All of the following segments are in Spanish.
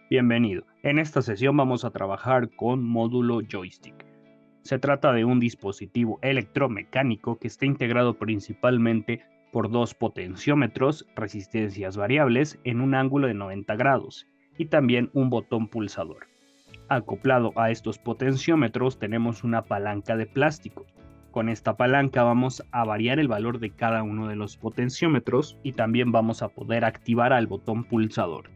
Bienvenido. En esta sesión vamos a trabajar con módulo joystick. Se trata de un dispositivo electromecánico que está integrado principalmente por dos potenciómetros, resistencias variables en un ángulo de 90 grados y también un botón pulsador. Acoplado a estos potenciómetros tenemos una palanca de plástico. Con esta palanca vamos a variar el valor de cada uno de los potenciómetros y también vamos a poder activar al botón pulsador.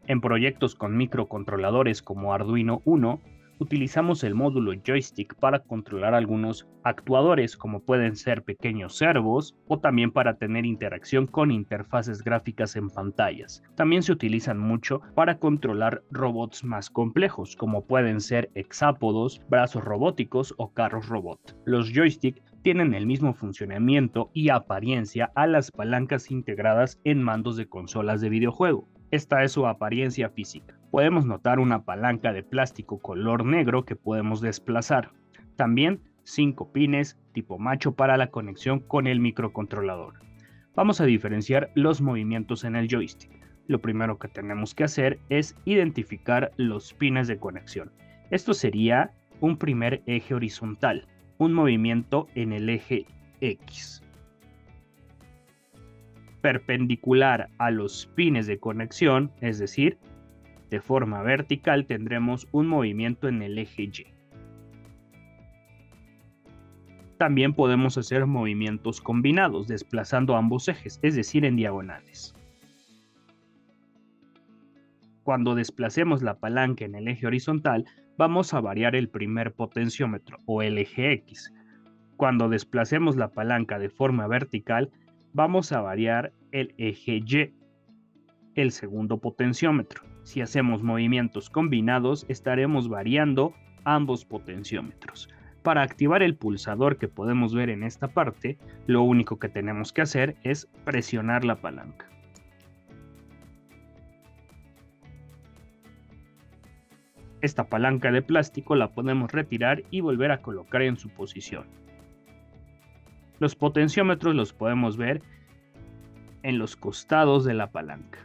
En proyectos con microcontroladores como Arduino Uno, utilizamos el módulo joystick para controlar algunos actuadores como pueden ser pequeños servos o también para tener interacción con interfaces gráficas en pantallas. También se utilizan mucho para controlar robots más complejos como pueden ser hexápodos, brazos robóticos o carros robot. Los joystick tienen el mismo funcionamiento y apariencia a las palancas integradas en mandos de consolas de videojuego. Esta es su apariencia física. Podemos notar una palanca de plástico color negro que podemos desplazar. También 5 pines tipo macho para la conexión con el microcontrolador. Vamos a diferenciar los movimientos en el joystick. Lo primero que tenemos que hacer es identificar los pines de conexión. Esto sería un primer eje horizontal, un movimiento en el eje X. Perpendicular a los pines de conexión, es decir, de forma vertical tendremos un movimiento en el eje Y. También podemos hacer movimientos combinados, desplazando ambos ejes, es decir, en diagonales. Cuando desplacemos la palanca en el eje horizontal, vamos a variar el primer potenciómetro, o el eje X. Cuando desplacemos la palanca de forma vertical, vamos a variar el eje Y, el segundo potenciómetro. Si hacemos movimientos combinados, estaremos variando ambos potenciómetros. Para activar el pulsador que podemos ver en esta parte, lo único que tenemos que hacer es presionar la palanca. Esta palanca de plástico la podemos retirar y volver a colocar en su posición. Los potenciómetros los podemos ver en los costados de la palanca.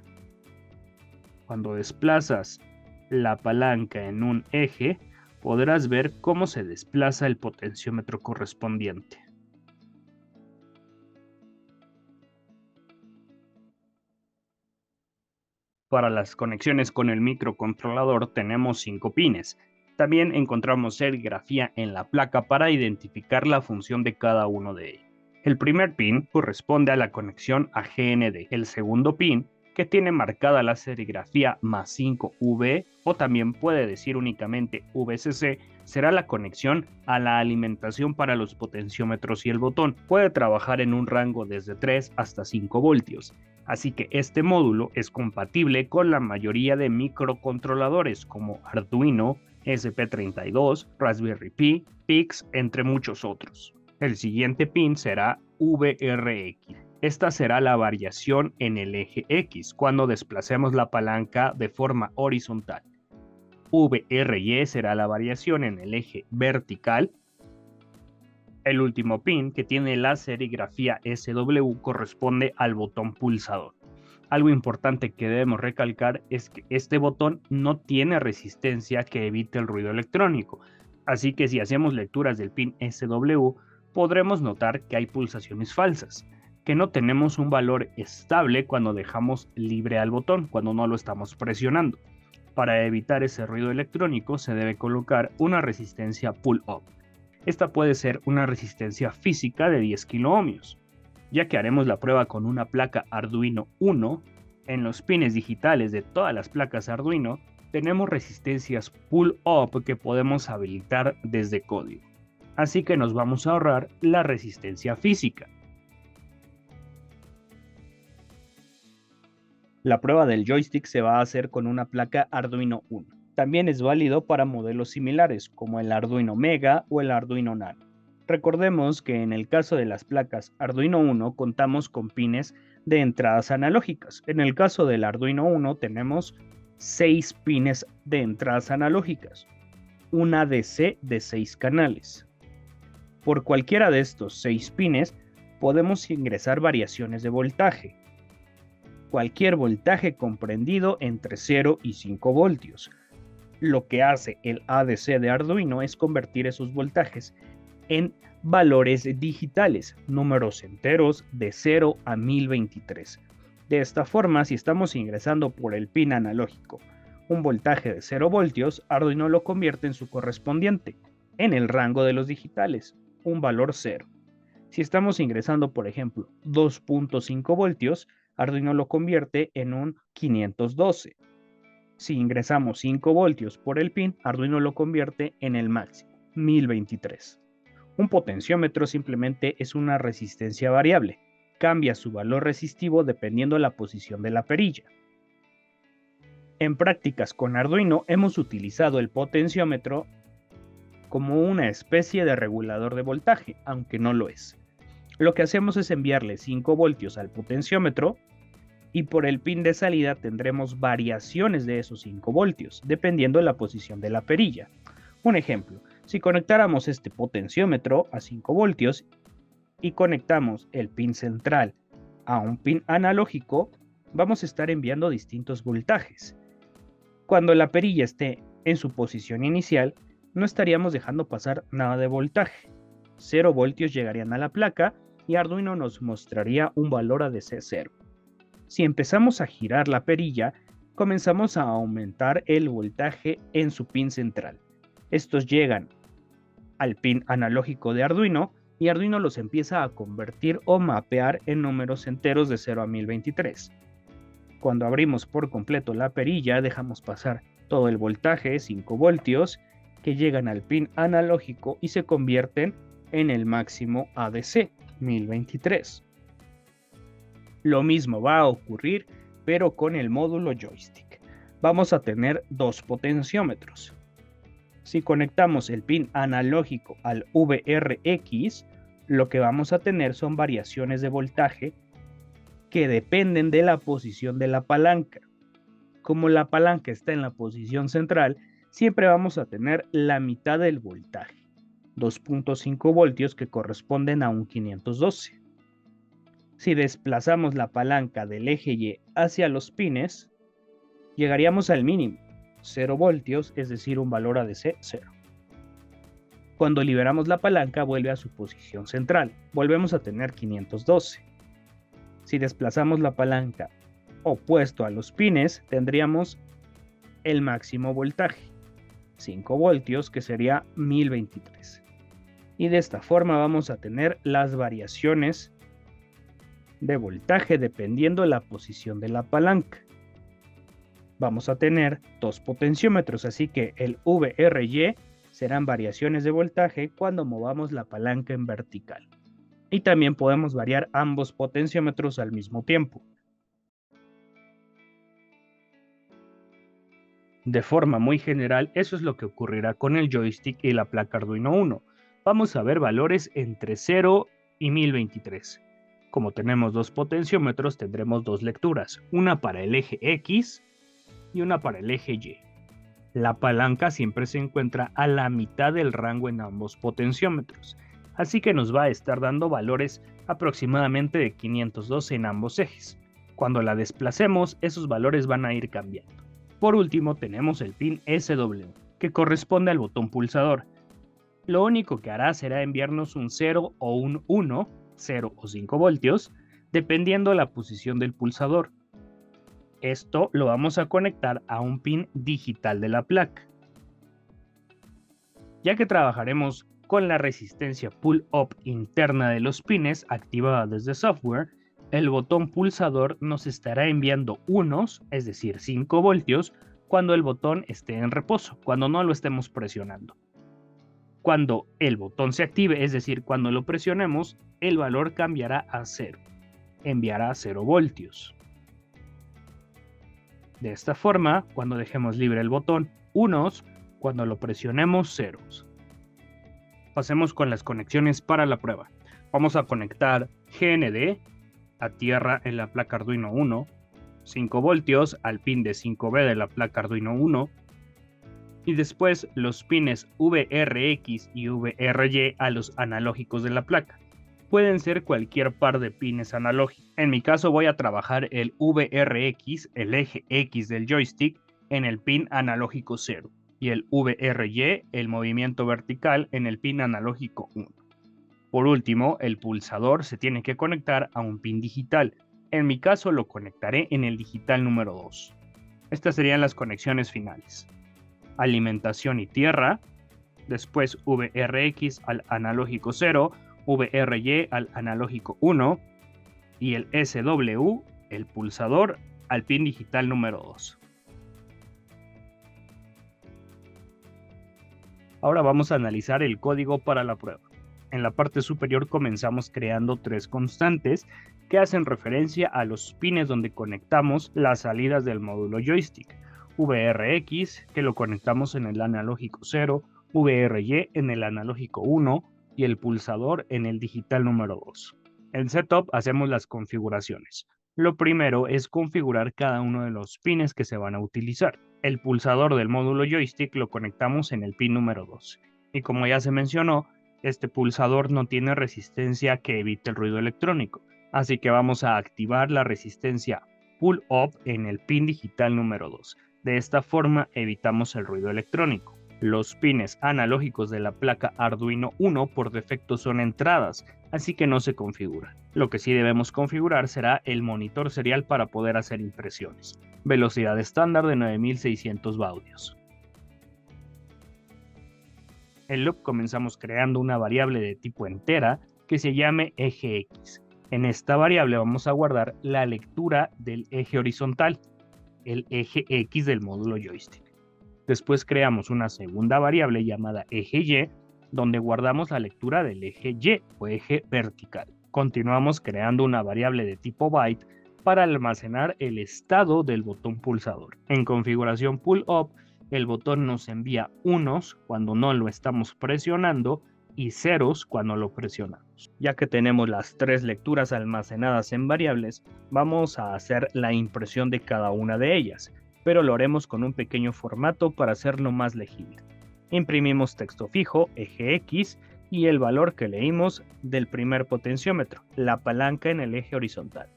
Cuando desplazas la palanca en un eje, podrás ver cómo se desplaza el potenciómetro correspondiente. Para las conexiones con el microcontrolador tenemos 5 pines. También encontramos serigrafía en la placa para identificar la función de cada uno de ellos. El primer pin corresponde a la conexión a GND. El segundo pin, que tiene marcada la serigrafía +5V o también puede decir únicamente VCC, será la conexión a la alimentación para los potenciómetros y el botón. Puede trabajar en un rango desde 3 hasta 5 voltios. Así que este módulo es compatible con la mayoría de microcontroladores como Arduino, ESP32, Raspberry Pi, PIX, entre muchos otros. El siguiente pin será VRX. Esta será la variación en el eje X cuando desplacemos la palanca de forma horizontal. VRY será la variación en el eje vertical. El último pin, que tiene la serigrafía SW, corresponde al botón pulsador. Algo importante que debemos recalcar es que este botón no tiene resistencia que evite el ruido electrónico, así que si hacemos lecturas del pin SW, podremos notar que hay pulsaciones falsas, que no tenemos un valor estable cuando dejamos libre al botón, cuando no lo estamos presionando. Para evitar ese ruido electrónico se debe colocar una resistencia pull-up. Esta puede ser una resistencia física de 10 kiloohmios. Ya que haremos la prueba con una placa Arduino Uno, en los pines digitales de todas las placas Arduino tenemos resistencias pull-up que podemos habilitar desde código. Así que nos vamos a ahorrar la resistencia física. La prueba del joystick se va a hacer con una placa Arduino Uno. También es válido para modelos similares como el Arduino Mega o el Arduino Nano. Recordemos que en el caso de las placas Arduino Uno contamos con pines de entradas analógicas. En el caso del Arduino Uno tenemos 6 pines de entradas analógicas, una DC de 6 canales. Por cualquiera de estos 6 pines podemos ingresar variaciones de voltaje. cualquier voltaje comprendido entre 0 y 5 voltios. Lo que hace el ADC de Arduino es convertir esos voltajes en valores digitales, números enteros de 0 a 1023. De esta forma, si estamos ingresando por el pin analógico un voltaje de 0 voltios, Arduino lo convierte en su correspondiente, en el rango de los digitales, un valor 0. Si estamos ingresando, por ejemplo, 2.5 voltios, Arduino lo convierte en un 512. Si ingresamos 5 voltios por el pin, Arduino lo convierte en el máximo, 1023. Un potenciómetro simplemente es una resistencia variable. Cambia su valor resistivo dependiendo de la posición de la perilla. En prácticas con Arduino hemos utilizado el potenciómetro como una especie de regulador de voltaje, aunque no lo es. Lo que hacemos es enviarle 5 voltios al potenciómetro y por el pin de salida tendremos variaciones de esos 5 voltios, dependiendo de la posición de la perilla. Un ejemplo, si conectáramos este potenciómetro a 5 voltios y conectamos el pin central a un pin analógico, vamos a estar enviando distintos voltajes. Cuando la perilla esté en su posición inicial, no estaríamos dejando pasar nada de voltaje. 0 voltios llegarían a la placa y Arduino nos mostraría un valor ADC 0. Si empezamos a girar la perilla, comenzamos a aumentar el voltaje en su pin central. Estos llegan al pin analógico de Arduino y Arduino los empieza a convertir o mapear en números enteros de 0 a 1023. Cuando abrimos por completo la perilla, dejamos pasar todo el voltaje, 5 voltios, que llegan al pin analógico y se convierten en el máximo ADC, 1023. Lo mismo va a ocurrir, pero con el módulo joystick. Vamos a tener dos potenciómetros. Si conectamos el pin analógico al VRX, lo que vamos a tener son variaciones de voltaje que dependen de la posición de la palanca. Como la palanca está en la posición central, siempre vamos a tener la mitad del voltaje, 2.5 voltios que corresponden a un 512. Si desplazamos la palanca del eje Y hacia los pines, llegaríamos al mínimo, 0 voltios, es decir, un valor ADC 0. Cuando liberamos la palanca vuelve a su posición central, volvemos a tener 512. Si desplazamos la palanca opuesto a los pines, tendríamos el máximo voltaje, 5 voltios, que sería 1023. Y de esta forma vamos a tener las variaciones de voltaje dependiendo de la posición de la palanca. Vamos a tener dos potenciómetros, así que el VRY serán variaciones de voltaje cuando movamos la palanca en vertical. Y también podemos variar ambos potenciómetros al mismo tiempo. De forma muy general, eso es lo que ocurrirá con el joystick y la placa Arduino Uno. Vamos a ver valores entre 0 y 1023. Como tenemos dos potenciómetros, tendremos dos lecturas, una para el eje X y una para el eje Y. La palanca siempre se encuentra a la mitad del rango en ambos potenciómetros, así que nos va a estar dando valores aproximadamente de 512 en ambos ejes. Cuando la desplacemos, esos valores van a ir cambiando. Por último, tenemos el pin SW, que corresponde al botón pulsador. Lo único que hará será enviarnos un 0 o un 1, 0 o 5 voltios, dependiendo la posición del pulsador. Esto lo vamos a conectar a un pin digital de la placa. Ya que trabajaremos con la resistencia pull-up interna de los pines activada desde software, el botón pulsador nos estará enviando unos, es decir, 5 voltios, cuando el botón esté en reposo, cuando no lo estemos presionando. Cuando el botón se active, es decir, cuando lo presionemos, el valor cambiará a 0, enviará 0 voltios. De esta forma, cuando dejemos libre el botón, unos, cuando lo presionemos, ceros. Pasemos con las conexiones para la prueba. Vamos a conectar GND a tierra en la placa Arduino Uno, 5 voltios al pin de 5B de la placa Arduino Uno, y después los pines VRX y VRY a los analógicos de la placa. Pueden ser cualquier par de pines analógicos. En mi caso voy a trabajar el VRX, el eje X del joystick, en el pin analógico 0 y el VRY, el movimiento vertical, en el pin analógico 1. Por último, el pulsador se tiene que conectar a un pin digital. En mi caso lo conectaré en el digital número 2. Estas serían las conexiones finales. Alimentación y tierra, después VRX al analógico 0, VRY al analógico 1 y el SW, el pulsador, al pin digital número 2. Ahora vamos a analizar el código para la prueba. En la parte superior comenzamos creando 3 constantes que hacen referencia a los pines donde conectamos las salidas del módulo joystick. VRX, que lo conectamos en el analógico 0, VRY en el analógico 1 y el pulsador en el digital número 2. En Setup hacemos las configuraciones. Lo primero es configurar cada uno de los pines que se van a utilizar. El pulsador del módulo joystick lo conectamos en el pin número 2. Y como ya se mencionó, este pulsador no tiene resistencia que evite el ruido electrónico, así que vamos a activar la resistencia Pull Up en el pin digital número 2. De esta forma evitamos el ruido electrónico. Los pines analógicos de la placa Arduino Uno por defecto son entradas, así que no se configuran. Lo que sí debemos configurar será el monitor serial para poder hacer impresiones. Velocidad estándar de 9600 baudios. En loop comenzamos creando una variable de tipo entera que se llame eje X. En esta variable vamos a guardar la lectura del eje horizontal, el eje X del módulo joystick. Después creamos una segunda variable llamada eje Y, donde guardamos la lectura del eje Y o eje vertical. Continuamos creando una variable de tipo byte para almacenar el estado del botón pulsador. En configuración pull up, el botón nos envía unos cuando no lo estamos presionando y ceros cuando lo presionamos. Ya que tenemos las 3 lecturas almacenadas en variables, vamos a hacer la impresión de cada una de ellas, pero lo haremos con un pequeño formato para hacerlo más legible. Imprimimos texto fijo, eje X, y el valor que leímos del primer potenciómetro, la palanca en el eje horizontal.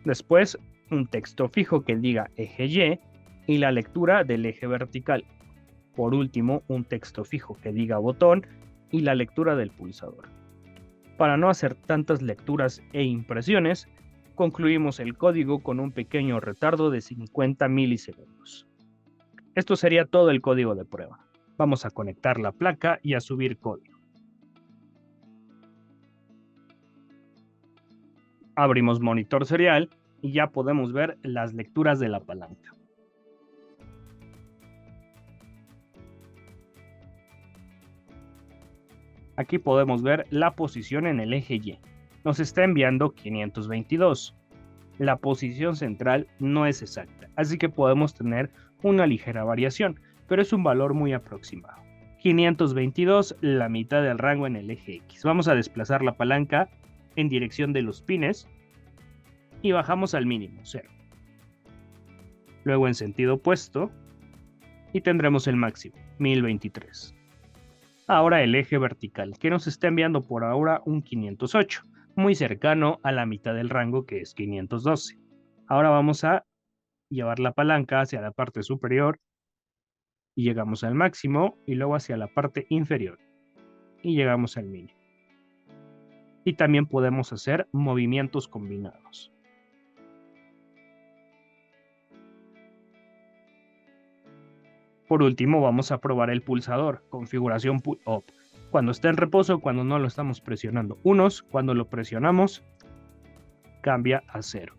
Después, un texto fijo que diga eje Y y la lectura del eje vertical. Por último, un texto fijo que diga botón y la lectura del pulsador. Para no hacer tantas lecturas e impresiones, concluimos el código con un pequeño retardo de 50 milisegundos. Esto sería todo el código de prueba. Vamos a conectar la placa y a subir código. Abrimos monitor serial y ya podemos ver las lecturas de la palanca. Aquí podemos ver la posición en el eje Y. Nos está enviando 522. La posición central no es exacta, así que podemos tener una ligera variación, pero es un valor muy aproximado. 522, la mitad del rango en el eje X. Vamos a desplazar la palanca en dirección de los pines y bajamos al mínimo, 0. Luego en sentido opuesto y tendremos el máximo, 1023. Ahora el eje vertical, que nos está enviando por ahora un 508, muy cercano a la mitad del rango que es 512. Ahora vamos a llevar la palanca hacia la parte superior y llegamos al máximo y luego hacia la parte inferior y llegamos al mínimo. Y también podemos hacer movimientos combinados. Por último, vamos a probar el pulsador, configuración pull up. Cuando está en reposo, cuando no lo estamos presionando. Unos, cuando lo presionamos, cambia a 0.